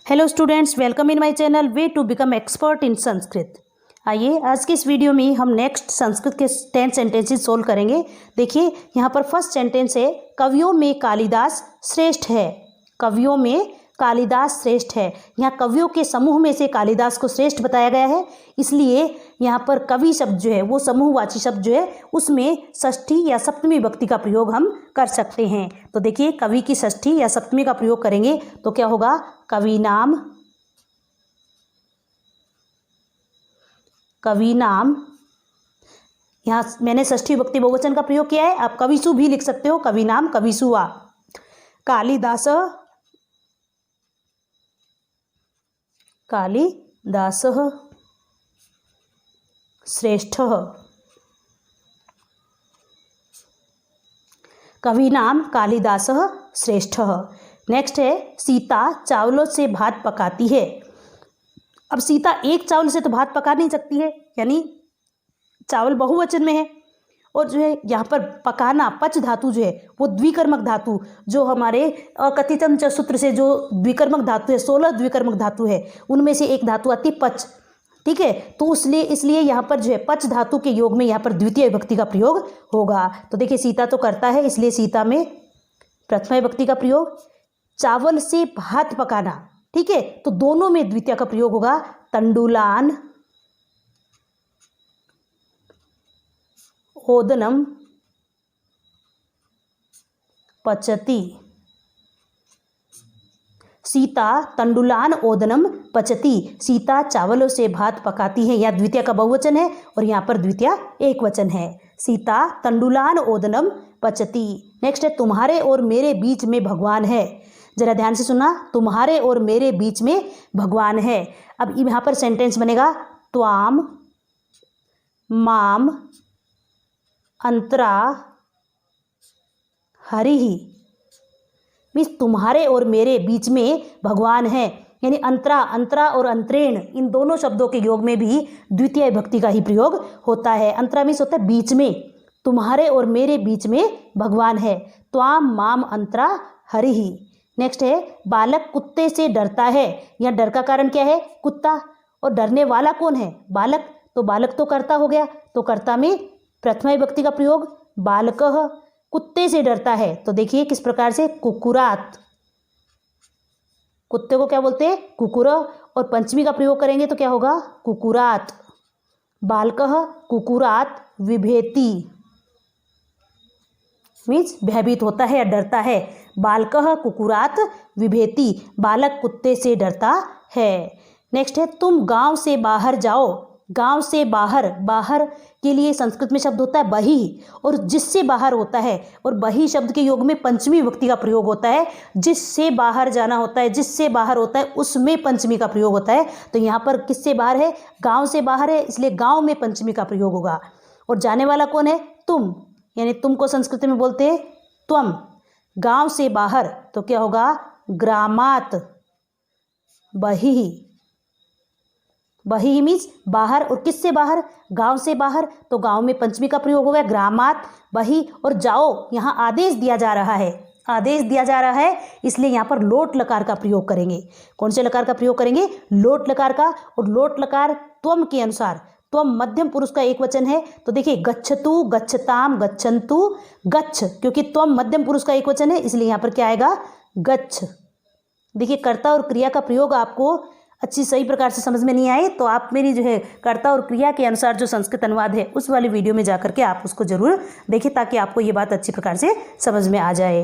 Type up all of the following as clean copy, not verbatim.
Hello students, welcome in my channel way to become expert in Sanskrit. आइए आज के इस वीडियो में हम नेक्स्ट संस्कृत के 10 सेंटेंसेस सोल्व करेंगे। देखिए यहाँ पर फर्स्ट सेंटेंस है, कवियों में कालिदास श्रेष्ठ है। कवियों में कालिदास श्रेष्ठ है। यहाँ कवियों के समूह में से कालिदास को श्रेष्ठ बताया गया है, इसलिए यहाँ पर कवि शब्द जो है वो समूहवाची शब्द जो है उसमें षष्ठी या सप्तमी विभक्ति का प्रयोग हम कर सकते हैं। तो देखिए कवि की षष्ठी या सप्तमी का प्रयोग करेंगे तो क्या होगा, कवि नाम, कवि नाम। यहाँ मैंने षष्ठी विभक्ति बहुवचन का प्रयोग किया है, आप कविसु भी लिख सकते हो, कवि नाम कविसुआ। कालिदास, कालिदासः श्रेष्ठः। कवि नाम कालिदासः श्रेष्ठः। नेक्स्ट है, सीता चावलों से भात पकाती है। अब सीता एक चावल से तो भात पका नहीं सकती है, यानी चावल बहुवचन में है, और जो है यहाँ पर पकाना पच धातु जो है वो द्विकर्मक धातु, जो हमारे कथितम च सूत्र से जो द्विकर्मक धातु है, 16 द्विकर्मक धातु है, उनमें से एक धातु आती है पच। ठीक है, तो इसलिए यहाँ पर जो है पच धातु के योग में यहाँ पर द्वितीय विभक्ति का प्रयोग होगा। तो देखिए सीता तो करता है, इसलिए सीता में प्रथमा विभक्ति का प्रयोग। चावल से भात पकाना, ठीक है, तो दोनों में द्वितीय का प्रयोग होगा। तंडुलान ओदनम पचती। सीता तंडुलान ओदनम पचती। सीता चावलों से भात पकाती है। यहाँ द्वितीय का बहुवचन है और यहाँ पर द्वितीय एक वचन है। सीता तंडुलान ओदनम पचती। नेक्स्ट है, तुम्हारे और मेरे बीच में भगवान है। जरा ध्यान से सुनना, तुम्हारे और मेरे बीच में भगवान है। अब यहाँ पर सेंटेंस बनेगा, त्वाम माम अंतरा हरिहि। मीन्स तुम्हारे और मेरे बीच में भगवान है, यानी अंतरा, अंतरा और अंतरेण, इन दोनों शब्दों के योग में भी द्वितीय विभक्ति का ही प्रयोग होता है। अंतरा मीन्स होता है बीच में, तुम्हारे और मेरे बीच में भगवान है। त्वाम माम अंतरा हरिहि। नेक्स्ट है, बालक कुत्ते से डरता है। यहाँ डर का कारण क्या है, कुत्ता, और डरने वाला कौन है, बालक। तो बालक तो कर्ता हो गया, तो कर्ता में प्रथमा विभक्ति का प्रयोग, बालकः। कुत्ते से डरता है तो देखिए किस प्रकार से, कुकुरात। कुत्ते को क्या बोलते हैं, कुकुर, और पंचमी का प्रयोग करेंगे तो क्या होगा, कुकुरात। बालकः कुकुरात विभेति, मीन्स भयभीत होता है या डरता है। बालकः कुकुरात विभेति, बालक कुत्ते से डरता है। नेक्स्ट है, तुम गांव से बाहर जाओ। गांव से बाहर, बाहर के लिए संस्कृत में शब्द होता है बही, और जिससे बाहर होता है, और बही शब्द के योग में पंचमी विभक्ति का प्रयोग होता है। जिससे बाहर जाना होता है, जिससे बाहर होता है उसमें पंचमी का प्रयोग होता है। तो यहाँ पर किससे बाहर है, गांव से बाहर है, इसलिए गांव में पंचमी का प्रयोग होगा। और जाने वाला कौन है, तुम, यानी तुम को संस्कृत में बोलते हैं त्वम। गांव से बाहर तो क्या होगा, ग्रामात बही। बही मीन्स बाहर, और किससे बाहर, गांव से बाहर, तो गांव में पंचमी का प्रयोग हो गया, ग्रामात बही। और जाओ, यहाँ आदेश दिया जा रहा है, आदेश दिया जा रहा है, इसलिए यहाँ पर लोट लकार का प्रयोग करेंगे। कौन से लकार का प्रयोग करेंगे, लोट लकार का। और लोट लकार त्वम के अनुसार, त्वम मध्यम पुरुष का एक वचन है, तो देखिए गच्छतु, गच्छताम, गच्छन्तु, गच्छ, क्योंकि त्वम मध्यम पुरुष का एक वचन है, इसलिए यहाँ पर क्या आएगा, गच्छ। देखिए कर्ता और क्रिया का प्रयोग आपको अच्छी सही प्रकार से समझ में नहीं आए तो आप मेरी जो है कर्ता और क्रिया के अनुसार जो संस्कृत अनुवाद है उस वाली वीडियो में जाकर के आप उसको जरूर देखें, ताकि आपको ये बात अच्छी प्रकार से समझ में आ जाए।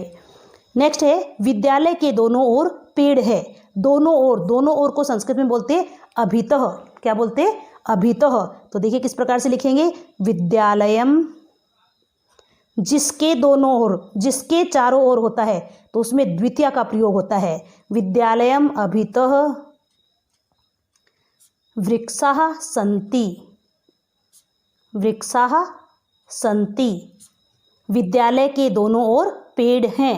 नेक्स्ट है, विद्यालय के दोनों ओर पेड़ है। दोनों ओर, दोनों ओर को संस्कृत में बोलते हैं अभितः। क्या बोलते हैं, अभितः। तो देखिए किस प्रकार से लिखेंगे, विद्यालयम, जिसके दोनों ओर, जिसके चारों ओर होता है तो उसमें द्वितीय का प्रयोग होता है। विद्यालयम अभितः वृक्षाः सन्ति। वृक्षाः सन्ति, विद्यालय के दोनों ओर पेड़ हैं।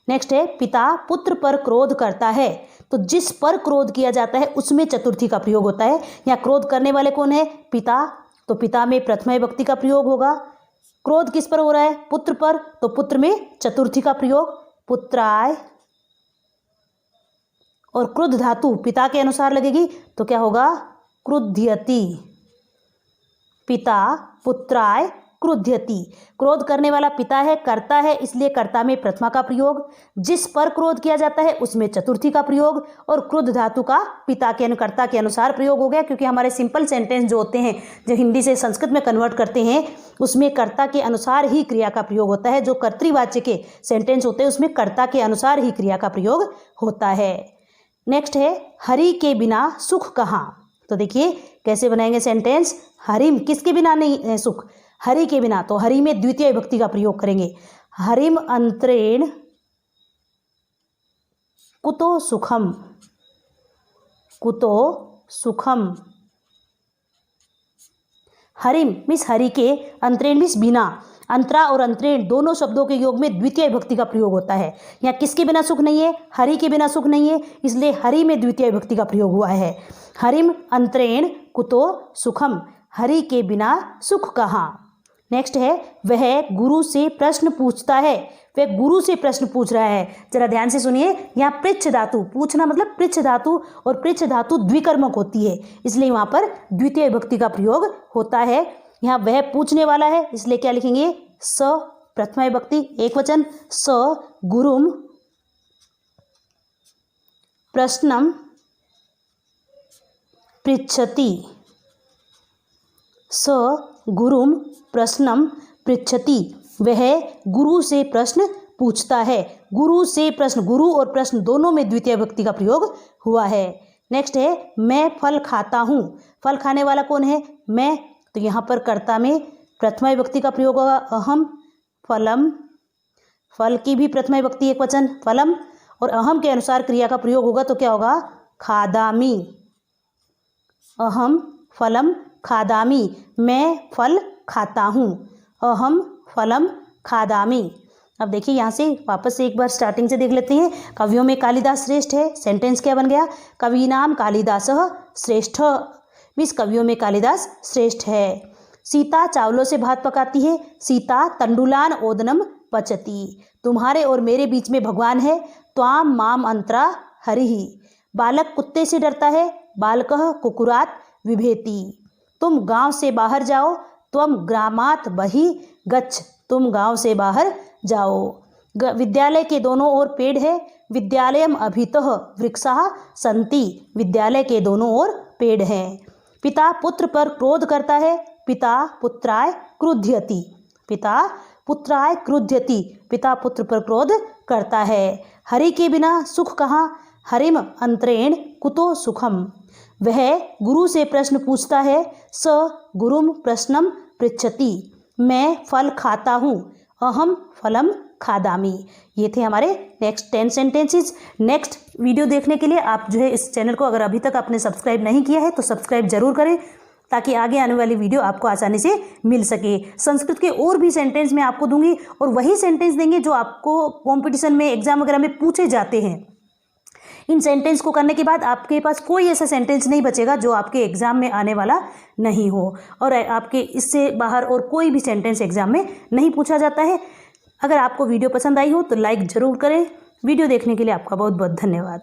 नेक्स्ट है, पिता पुत्र पर क्रोध करता है। तो जिस पर क्रोध किया जाता है उसमें चतुर्थी का प्रयोग होता है। यहाँ क्रोध करने वाले कौन है, पिता, तो पिता में प्रथमा विभक्ति का प्रयोग होगा। क्रोध किस पर हो रहा है, पुत्र पर, तो पुत्र में चतुर्थी का प्रयोग, पुत्राय और क्रुद्ध धातु पिता के अनुसार लगेगी तो क्या होगा, क्रुध्यति। पिता पुत्राय क्रुध्यति। क्रोध करने वाला पिता है, कर्ता है, इसलिए कर्ता में प्रथमा का प्रयोग, जिस पर क्रोध किया जाता है उसमें चतुर्थी का प्रयोग, और क्रुद्ध धातु का पिता के कर्ता के अनुसार प्रयोग हो गया, क्योंकि हमारे सिंपल सेंटेंस जो होते हैं, जो हिंदी से संस्कृत में कन्वर्ट करते हैं, उसमें कर्ता के अनुसार ही क्रिया का प्रयोग होता है। जो कर्तृवाच्य के सेंटेंस होते हैं उसमें कर्ता के अनुसार ही क्रिया का प्रयोग होता है। नेक्स्ट है हरि के बिना सुख कहाँ। तो देखिए कैसे बनाएंगे सेंटेंस। हरिम किसके बिना नहीं है सुख, हरि के बिना, तो हरि में द्वितीय विभक्ति का प्रयोग करेंगे। हरिम अंतरेण कुतो सुखम, कुतो सुखम। हरिम मीन्स हरि के, अंतरेण मीन्स बिना। अंतरा और अंतरेण दोनों शब्दों के योग में द्वितीय विभक्ति का प्रयोग होता है। यहाँ किसके बिना सुख नहीं है, हरि के बिना सुख नहीं है, इसलिए हरि में द्वितीय विभक्ति का प्रयोग हुआ है। हरिम अंतरेण कुतो सुखम, हरि के बिना सुख कहाँ। नेक्स्ट है वह गुरु से प्रश्न पूछता है। वह गुरु से प्रश्न पूछ रहा है। जरा ध्यान से सुनिए, यहाँ पृच्छ धातु, पूछना मतलब पृच्छ धातु, और पृच्छ धातु द्विकर्मक होती है, इसलिए वहाँ पर द्वितीय विभक्ति का प्रयोग होता है। यहाँ वह पूछने वाला है, इसलिए क्या लिखेंगे, स प्रथमा विभक्ति एक वचन, स गुरुम प्रश्नम पृच्छति, स गुरुम प्रश्नम पृच्छति। वह गुरु से प्रश्न पूछता है। गुरु से प्रश्न, गुरु और प्रश्न दोनों में द्वितीय विभक्ति का प्रयोग हुआ है। नेक्स्ट है मैं फल खाता हूँ। फल खाने वाला कौन है, मैं, तो यहाँ पर कर्ता में प्रथमा विभक्ति का प्रयोग होगा, अहम फलम। फल की भी प्रथमा विभक्ति एक वचन, फलम, और अहम के अनुसार क्रिया का प्रयोग होगा तो क्या होगा, खादामी। अहम फलम खादामी, मैं फल खाता हूँ। अहम फलम खादामी। अब देखिए यहाँ से वापस से एक बार स्टार्टिंग से देख लेते हैं। कवियों में कालिदास श्रेष्ठ है। सेंटेंस क्या बन गया, कवीनाम कालिदासः श्रेष्ठ, मीन्स कवियों में कालिदास श्रेष्ठ है। सीता चावलों से भात पकाती है। सीता तंडुलान ओदनम पचती। तुम्हारे और मेरे बीच में भगवान है। त्वाम माम अंतरा हरिहि। बालक कुत्ते से डरता है। बालकः कुकुरात विभेति। तुम गांव से बाहर जाओ। त्वम ग्रामात बहि गच्छ। तुम गांव से बाहर जाओ। विद्यालय के दोनों ओर पेड़ है। विद्यालयम अभितः वृक्षाः सन्ति। विद्यालय के दोनों ओर पेड़ हैं। पिता पुत्र पर क्रोध करता है। पिता पुत्राय क्रुध्यति। पिता पुत्राय क्रुध्यति। पिता पुत्र पर क्रोध करता है। हरि के बिना सुख कहाँ, हरिम अंतरेण कुतो सुखम। वह गुरु से प्रश्न पूछता है। स गुरुम प्रश्नम पृच्छति। मैं फल खाता हूँ। अहम फलम खादामी। ये थे हमारे नेक्स्ट 10 सेंटेंसेस। नेक्स्ट वीडियो देखने के लिए आप जो है इस चैनल को अगर अभी तक आपने सब्सक्राइब नहीं किया है तो सब्सक्राइब जरूर करें, ताकि आगे आने वाली वीडियो आपको आसानी से मिल सके। संस्कृत के और भी सेंटेंस मैं आपको दूंगी, और वही सेंटेंस देंगे जो आपको कॉम्पिटिशन में, एग्जाम वगैरह में पूछे जाते हैं। इन सेंटेंस को करने के बाद आपके पास कोई ऐसा सेंटेंस नहीं बचेगा जो आपके एग्जाम में आने वाला नहीं हो, और आपके इससे बाहर और कोई भी सेंटेंस एग्जाम में नहीं पूछा जाता है। अगर आपको वीडियो पसंद आई हो तो लाइक ज़रूर करें। वीडियो देखने के लिए आपका बहुत बहुत धन्यवाद।